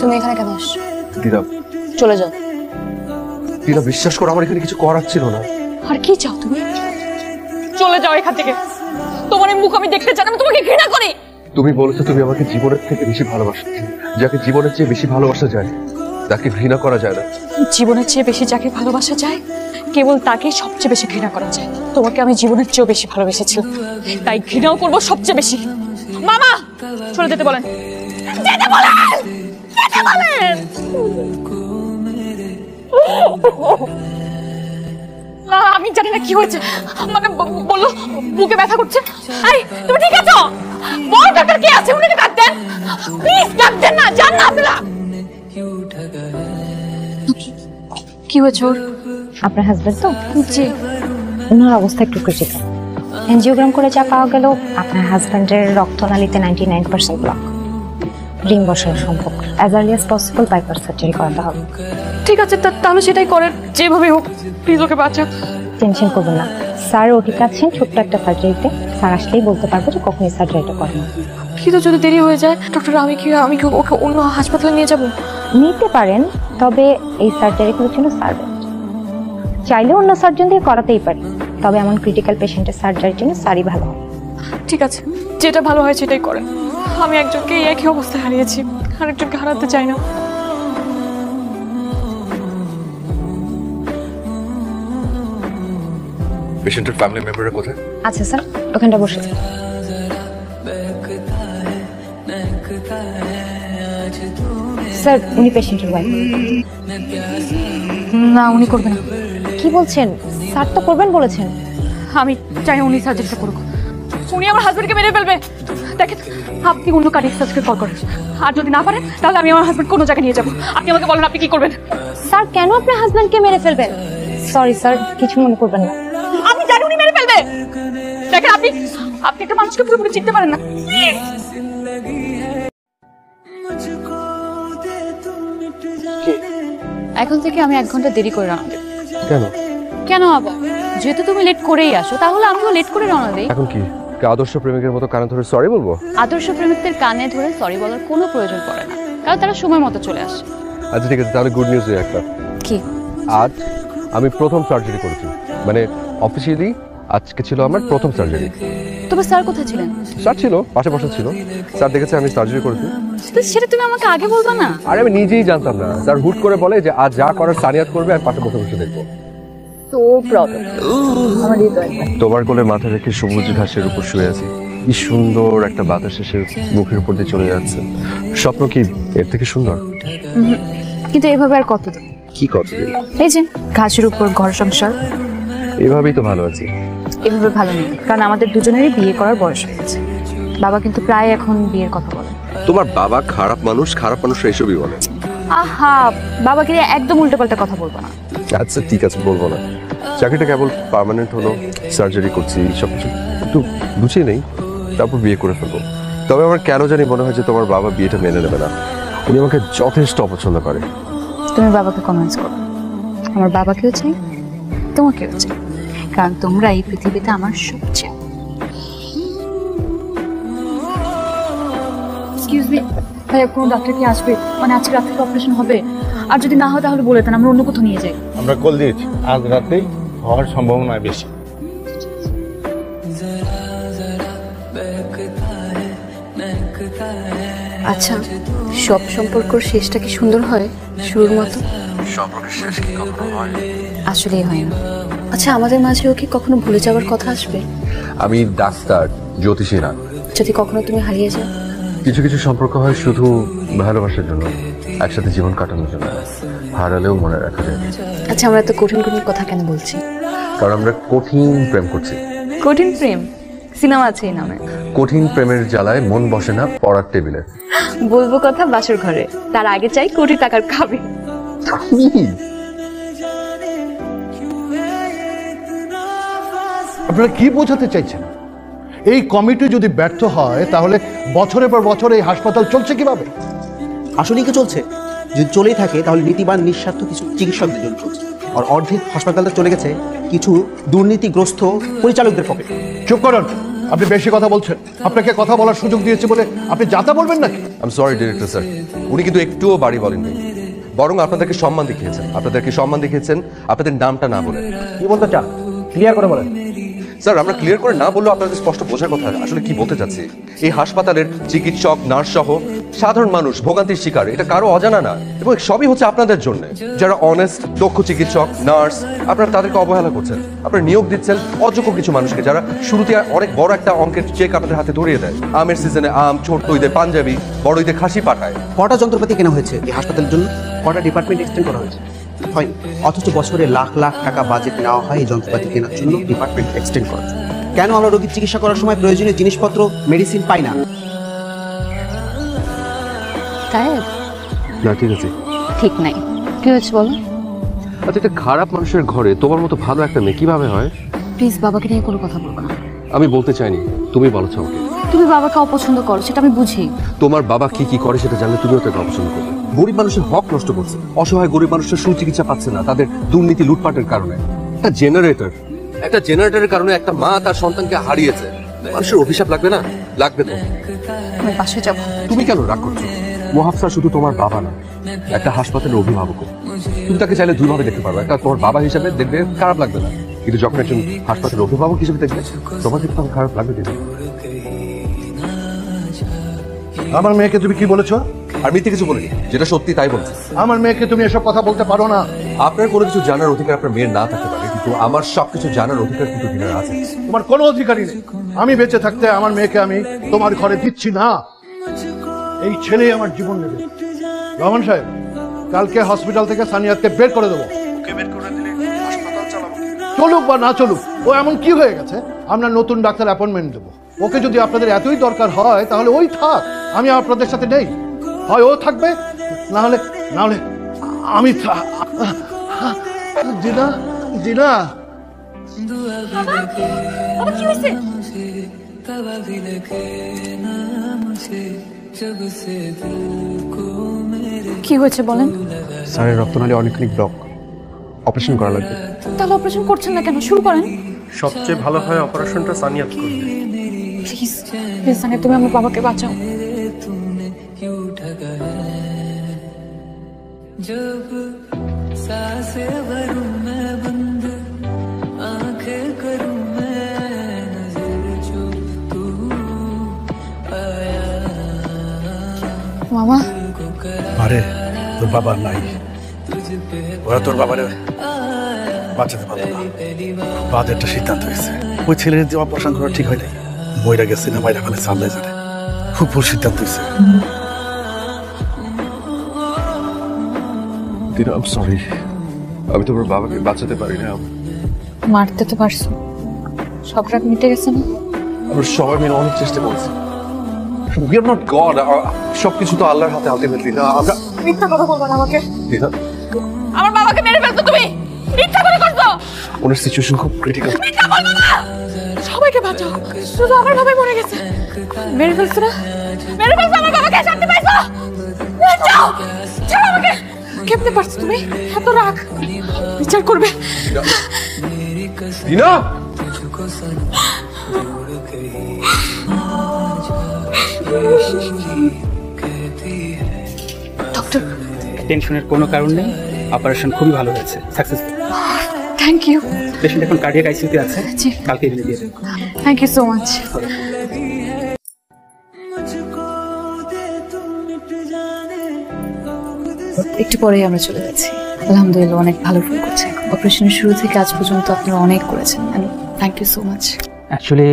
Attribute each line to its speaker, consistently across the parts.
Speaker 1: তুমি এখানে কেন আসছো?
Speaker 2: দিদা,
Speaker 1: চলে যাও।
Speaker 2: দিদা বিশ্বাস করো, আমার এখানে কিছু করার ছিল না।
Speaker 1: আর কি চাও তুমি? চলে যাও এখান থেকে। তোমার এই মুখ আমি দেখতে চাই না, আমি তোমাকে ঘৃণা করি।
Speaker 2: তুমি বলেছো তুমি আমাকে জীবনের থেকে বেশি ভালোবাসো, যাকে জীবনের চেয়ে বেশি ভালোবাসা যায় তাকে ঘৃণা করা যায় না।
Speaker 1: জীবনের চেয়ে বেশি যাকে ভালোবাসা যায় কেবল তাকে সবচেয়ে বেশি ঘৃণা করা যায়। তোমাকে আমি জীবনের চেয়েও বেশি ভালোবেসেছিলাম, তাই ঘৃণাও করবো সবচেয়ে বেশি। মামা চলে যেতে বলেন, যেতে বলেন, যেতে বলেন। আমি জানি না কি হয়েছে, মানে বললো বুকে ব্যথা করছে। এই তুমি ঠিক আছো? বড় ডাক্তার কে আছে, উনি ডাকতেন, প্লিজ ডাকতেন না, যান না আপনারা। কি হয়েছে ওর?
Speaker 3: আপনার হাজবেন্ড তো?
Speaker 1: জি।
Speaker 3: ওনার অবস্থা একটু ক্রিটিক্যাল। এনজিওগ্রাম করে যা পাওয়া গেল, আপনার হাজবেন্ডের রক্তনালীতে 99% ব্লক। রিং বসানো সম্ভব। As early as possible bypass surgery করাতে হবে।
Speaker 1: ঠিক আছে, তাহলে সেটাই করেন, যেভাবে হোক প্লিজ ওকে বাঁচান।
Speaker 3: টেনশন করবেন না, স্যার ওটিতে আছেন ছোট্ট একটা সার্জারিতে। স্যার আসলেই বলতে পারবো যে কখন এই সার্জারিটা করেন।
Speaker 1: কিন্তু যদি দেরি হয়ে যায় ডক্টর, আমি কি ওকে অন্য হাসপাতালে নিয়ে যাব?
Speaker 3: নিতে পারেন, তবে এই সার্জারিগুলোর জন্য সার্ভেন্ট চাইলে অন্য সার্জন দিয়ে করাতেই পারি, তবে এমন ক্রিটিক্যাল পেশেন্টের সার্জারির জন্য স্যারই ভালো হয়।
Speaker 1: ঠিক আছে, যেটা ভালো হয় সেটাই করেন। আমি একজনকে এই একই অবস্থায় হারিয়েছি, আরেকজনকে হারাতে চাই না।
Speaker 2: পেশেন্টের ফ্যামিলি মেম্বাররা কোথায়?
Speaker 3: আচ্ছা স্যার, ওখানটা বসে। স্যার উনি পেশেন্টের ওয়াইফ।
Speaker 1: না, উনি করবে না।
Speaker 3: কি বলছেন? স্যার তো করবেন বলেছেন।
Speaker 1: আমি চাই উনি সার্জারিটা করুক। উনি আমার হাজবেন্ডকে মেরে ফেলবে। দেখেন, আপনি অন্য কার্ডিওলজিস্টকে কল করেন, আর যদি না পারেন তাহলে আমি আমার হাজবেন্ড কোনো জায়গায় নিয়ে যাবো। আপনি আমাকে বলেন আপনি কি করবেন।
Speaker 3: স্যার কেন আপনার হাজবেন্ডকে মেরে ফেলবেন? সরি স্যার, কিছু মনে করবেন না।
Speaker 1: আমি জানি উনি মেরে ফেলবে। দেখেন, আপনি একটা মানুষকে পুরোপুরি চিনতে পারেন না। এখন থেকে আমি 1 ঘন্টা দেরি করে রওনা দেব।
Speaker 2: কেন?
Speaker 1: কেন আবার? যেহেতু তুমি লেট করেই আসো, তাহলে আমিও লেট করে রওনা দেই।
Speaker 2: এখন কি আদর্শ প্রেমিকের মতো কানে ধরে সরি বলবো?
Speaker 1: আদর্শ প্রেমিকদের কানে ধরে সরি বলার কোনো প্রয়োজন পড়ে না, কারণ তারা সময় মতো চলে আসে।
Speaker 2: আচ্ছা ঠিক আছে, তাহলে গুড নিউজ একটা।
Speaker 1: কি?
Speaker 2: আজ আমি প্রথম সার্জারি করেছি, মানে অফিসিয়ালি আজকে ছিল আমার প্রথম সার্জারি।
Speaker 1: তবে স্যার কোথায় ছিলেন?
Speaker 2: স্যার ছিল পাশে পাশে ছিল, স্যার দেখেছে আমি সার্জারি করেছি।
Speaker 1: সেটা তুমি আমাকে আগে বলবা না?
Speaker 2: আরে আমি নিজেই জানতাম না, স্যার হুট করে বলে যে আজ যা করার সানিয়াত করবে আর পাশে বসে বসে দেখবো।
Speaker 1: সো প্রাউড আমার হৃদয়।
Speaker 2: তোমার কোলে মাথা রেখে সবুজ ঘাসের উপর শুয়ে আছি, কি সুন্দর একটা বাতাস এসে মুখের উপর দিয়ে চলে যাচ্ছে। স্বপ্ন কি এর থেকে সুন্দর?
Speaker 1: কিন্তু এভাবে আর কতদিন?
Speaker 2: কি কতদিন?
Speaker 1: এই যে ঘাসের উপর ঘর সংসার,
Speaker 2: এভাবেই তো ভালো আছি।
Speaker 1: এভাবে ভালো নেই, কারণ আমাদের দুজনেরই বিয়ে করার বয়স হয়ে গেছে। বাবা কিন্তু প্রায় এখন বিয়ের কথা বলে।
Speaker 2: তোমার বাবা খারাপ মানুষ, খারাপ মানুষ এসবই বলে।
Speaker 1: আহা, বাবাকে দিয়ে একদম উল্টোপাল্টা কথা বলবো না।
Speaker 2: আচ্ছা ঠিক আছে, বলবো না। চাকরিটা কেবল পার্মানেন্ট হলো, সার্জারি করছি, সবকিছু একটু গুছিয়ে নেই, তারপর বিয়ে করে ফেলবো। তবে আমার কেন জানি মনে হয় যে তোমার বাবা বিয়েটা মেনে নেবে না। উনি আমাকে যথেষ্ট অপছন্দ করে।
Speaker 1: তুমি বাবাকে কনভিন্স করো। আমার বাবাকেও চাই, তোমাকেও চাই, কারণ তোমরা এই পৃথিবীতে আমার সবচেয়ে। এক্সকিউজ মি ভাইয়া, কোনো ডাক্তার কি আসবে? মানে আজকে রাত থেকে অপারেশন হবে, আর যদি না হয় তাহলে বলে দেন, আমরা অন্য কোথাও নিয়ে যাই।
Speaker 4: আমরা কল দিয়েছি, আজ রাতেই হওয়ার সম্ভাবনা বেশি।
Speaker 1: আচ্ছা, সব সম্পর্কর শেষটা কি সুন্দর হয় শুরুর মতো?
Speaker 2: সম্পর্কের শেষ কি কখনো হয়?
Speaker 1: আসলেই হয় না। আচ্ছা, আমাদের মাঝেও কি কখনো ভুলে যাওয়ার কথা আসবে?
Speaker 2: আমি ডাক্তার, জ্যোতিষী না।
Speaker 1: যদি কখনো তুমি হারিয়ে যাও?
Speaker 2: কিছু কিছু সম্পর্ক হয় শুধু ভালোবাসার জন্য, একসাথে জীবন কাটানোর জন্য, হারালেও মনে রাখা যায়।
Speaker 1: আচ্ছা, আমরা এত কঠিন কঠিন কথা কেন বলছি?
Speaker 2: কারণ আমরা কঠিন প্রেম করছি।
Speaker 1: কঠিন প্রেম সিনেমা আছে এই নামে।
Speaker 2: কঠিন প্রেমের জ্বালায় মন বসে না পড়ার টেবিলে।
Speaker 1: বলবো কথা বাসর ঘরে, তার আগে চাই কোটি টাকার খাবে।
Speaker 4: আপনারা কি বোঝাতে চাইছেন? এই কমিটি যদি ব্যর্থ হয় তাহলে বছরের পর বছর এই হাসপাতাল চলছে কিভাবে?
Speaker 5: আসলেই কি চলছে? যদি চলেই থাকে তাহলে নীতিবান নিঃস্বার্থ কিছু চিকিৎসকদের জন্য চলছে, আর অর্ধেক হাসপাতালটা চলে গেছে কিছু দুর্নীতিগ্রস্ত পরিচালকদের পকেটে।
Speaker 4: চুপ করুন। আপনি বেশি কথা বলছেন। আপনাকে কথা বলার সুযোগ দিয়েছে বলে আপনি যাতা বলবেন নাকি?
Speaker 2: I am sorry director sir, উনি কিন্তু একটুও বাড়ি বলেননি, বরং আপনাদেরকে সম্মান দেখিয়েছেন। আপনাদের নামটা না বলে।
Speaker 5: কি বলতে চান ক্লিয়ার করে বলেন।
Speaker 2: স্যার, আমরা ক্লিয়ার করে না বললেও আপনাদের স্পষ্ট বোঝার কথা আসলে কি বলতে চাচ্ছি। এই হাসপাতালের চিকিৎসক, নার্স সহ সাধারণ মানুষ ভোগান্তির শিকার, এটা কারো অজানা না, এবং সবই হচ্ছে আপনাদের জন্য। যারা অনেস্ট, দক্ষ চিকিৎসক, নার্স, আপনারা তাদেরকে অবহেলা করছেন। আপনারা নিয়োগ দিচ্ছেন অযোগ্য কিছু মানুষকে, যারা শুরুতে অনেক বড় একটা অঙ্কের চেক আপনাদের হাতে ধরিয়ে দেয়। আমের সিজনে আম, ছোট ঈদে পাঞ্জাবি, বড় ঈদে খাসি পাঠায়।
Speaker 5: কটা যন্ত্রপাতি কেনা হয়েছে এই হাসপাতালের জন্য? কটা ডিপার্টমেন্ট এক্সটেন্ড করা হয়েছে? হয়, অথচ বছরে লাখ লাখ টাকা বাজেট নেওয়া হয় এই যন্ত্রপাতি কেনার জন্য, ডিপার্টমেন্ট এক্সটেন্ড করার জন্য। কেন আমরা রোগীর চিকিৎসা করার সময় প্রয়োজনীয় জিনিসপত্র, মেডিসিন পাই না?
Speaker 3: তাই
Speaker 2: না, ঠিক আছে।
Speaker 3: ঠিক নাই, কি হয়েছে বলো?
Speaker 2: আচ্ছা, একটা খারাপ মানুষের ঘরে তোমার মতো ভালো একটা মেয়ে কিভাবে হয়?
Speaker 3: প্লিজ বাবাকে নিয়ে কোনো কথা বলবো না।
Speaker 2: আমি বলতে চাইনি, তুমি বলেছ আমাকে।
Speaker 3: তুমি বাবাকে অপছন্দ করো, সেটা আমি বুঝি।
Speaker 2: তোমার বাবা কি কি করে সেটা জানলে তুমিও তাকে অপছন্দ করবে। গরিব মানুষের হক নষ্ট করছে, অসহায় গরিব মানুষের সুচিকিৎসা পাচ্ছে না তাদের দুর্নীতি, লুটপাটের কারণে। একটা জেনারেটরের কারণে একটা মা তার সন্তানকে হারিয়েছে। মানুষের অভিশাপ লাগবে না? লাগবে তো।
Speaker 3: আমি বাসায় যাবো।
Speaker 2: তুমি কেন রাগ করছো? ওয়াহাব স্যার শুধু তোমার বাবা না, একটা হাসপাতালের অভিভাবক। তুমি তাকে চাইলে দুইভাবে দেখতে পারবে। একটা তোমার বাবা হিসাবে দেখবে, খারাপ লাগবে না, কিন্তু যখন একজন হাসপাতালের অভিভাবক হিসেবে দেখবে, তোমার কিন্তু তখন খারাপ লাগবে। কিন্তু
Speaker 4: আমার মেয়েকে তুমি কি বলেছো?
Speaker 2: আর মিথ্যে কিছু বলিনি, যেটা সত্যি তাই বলছি।
Speaker 4: আমার মেয়েকে তুমি এসব কথা বলতে পারো না।
Speaker 2: আপনার কোনো কিছু জানার অধিকার আপনার মেয়ের না থাকতে পারে, কিন্তু আমার সবকিছু জানার অধিকার কিন্তু দিনের আছে।
Speaker 4: তোমার কোনো অধিকারই নেই। আমি বেঁচে থাকতে আমার মেয়েকে আমি তোমার ঘরে দিচ্ছি না। এই ছেলে আমার জীবন নেবে। রহমান সাহেব, কালকে হসপিটাল থেকে সানিয়াতকে বের করে দেবো। চলুক বা না চলুক, ও এমন কি হয়ে গেছে? আমরা নতুন ডাক্তার অ্যাপয়েন্টমেন্ট দেবো। ওকে যদি আপনাদের এতই দরকার হয় তাহলে ওই থাক, আমি আপনাদের সাথে নেই। হয় ও থাকবে, না হলে আমি জিনা জিনা।
Speaker 1: কি হয়েছে বলেন?
Speaker 5: স্যারের রক্তনালী অনেকখানি ব্লক, অপারেশন করা লাগবে।
Speaker 1: তাহলে অপারেশন করছেন না কেন? শুরু করেন।
Speaker 6: সবচেয়ে ভালো হয় অপারেশনটা সানিয়াত করবে।
Speaker 1: প্লিজ প্লিজ সানিয়া, তুমি আমার বাবাকে বাঁচাও। মামা,
Speaker 7: আরে তোর বাবা নাই, ওরা তোর বাবারে বাঁচাতে পারলো না। বাদ একটা সিদ্ধান্ত হয়েছে, ওই ছেলের যে অপারেশন করা ঠিক হয় নাই, বইরা গেছে না বাইরে ফেলে সামনে জানে। খুব ভুল সিদ্ধান্ত হয়েছে।
Speaker 2: আই এম সরি, আমি তোমার বাবাকে বাঁচাতে পারি না।
Speaker 1: মারতে তো পারছো, সব রাগ মিটে গেছে না?
Speaker 2: আমরা সবাই মিলে অনেক চেষ্টা করছি। We are not God. সবকিছু তো আল্লাহর হাতে আলটিমেটলি। না, আমরা
Speaker 1: মিথ্যা কথা বলবো না আমাকে।
Speaker 2: দিদা,
Speaker 1: আমার বাবাকে মেরে ফেলছো তুমি, মিথ্যা করে করছো।
Speaker 2: ওনার সিচুয়েশন খুব ক্রিটিক্যাল।
Speaker 1: মিথ্যা বলবো না। সবাইকে বাঁচাও, শুধু আমার বাবাই মরে গেছে। মেরে ফেলছো না? মেরে ফেলছো আমার বাবাকে, শান্তি পাইছো? যাও, ছাড়ো আমাকে। কেমনে পারছো তুমি? এত রাগ, বিচার করবে।
Speaker 2: দিনা,
Speaker 1: ডক্টর,
Speaker 8: টেনশনের কোনো কারণ নেই, অপারেশন খুবই ভালো হয়েছে, সাকসেসফুল।
Speaker 1: Thank you.
Speaker 8: পেশেন্ট এখন কার্ডিয়াক আইসিইউতে আছে,
Speaker 1: জি।
Speaker 8: কালকে এনে দিয়ে দেবো।
Speaker 1: Thank you so much. একটু পরেই আমরা চলে যাচ্ছি। আলহামদুলিল্লাহ অনেক ভালো ফিল করছে। অপারেশনের শুরু থেকে আজ পর্যন্ত আপনারা অনেক করেছেন। Thank you so much.
Speaker 8: Actually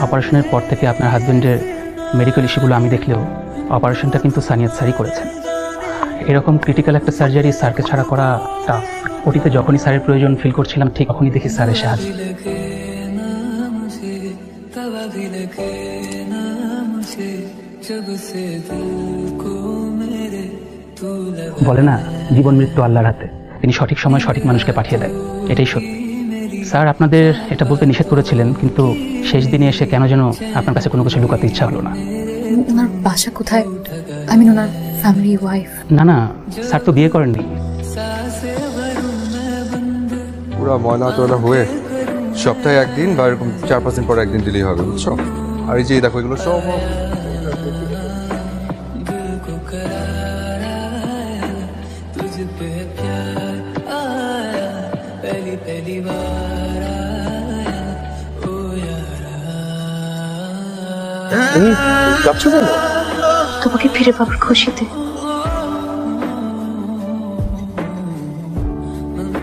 Speaker 8: অপারেশনের পর থেকে আপনার হাজবেন্ডের মেডিকেল ইস্যুগুলো আমি দেখলেও অপারেশনটা কিন্তু সানিয়াত স্যারই করেছেন। এরকম ক্রিটিক্যাল একটা সার্জারি স্যারকে ছাড়া করা টাফ। ওটিতে যখনই স্যারের প্রয়োজন ফিল করছিলাম ঠিক তখনই দেখি স্যার এসে হাজির। বলে না, জীবন মৃত্যু আল্লাহর হাতে, তিনি সঠিক সময় সঠিক মানুষকে পাঠিয়ে দেন, এটাই সত্যি। স্যার আপনাদের এটা বলতে নিষেধ করেছিলেন, কিন্তু শেষ দিনে এসে কেন যেন আপনার কাছে কোনো কিছু লুকাতে ইচ্ছা হলো না।
Speaker 1: ওনার বাসা কোথায়? আই মিন ওনার ফ্যামিলি, ওয়াইফ?
Speaker 8: না না, স্যার তো বিয়ে করেননি।
Speaker 2: পুরা ময়না টয়না হয়ে সপ্তাহে একদিন বা এরকম 4-5 দিন পর একদিন দিলেই হবে, বুঝছো? আর এই যে দেখো এগুলো সব
Speaker 3: তোমাকে ফিরে পাবার খুশিতে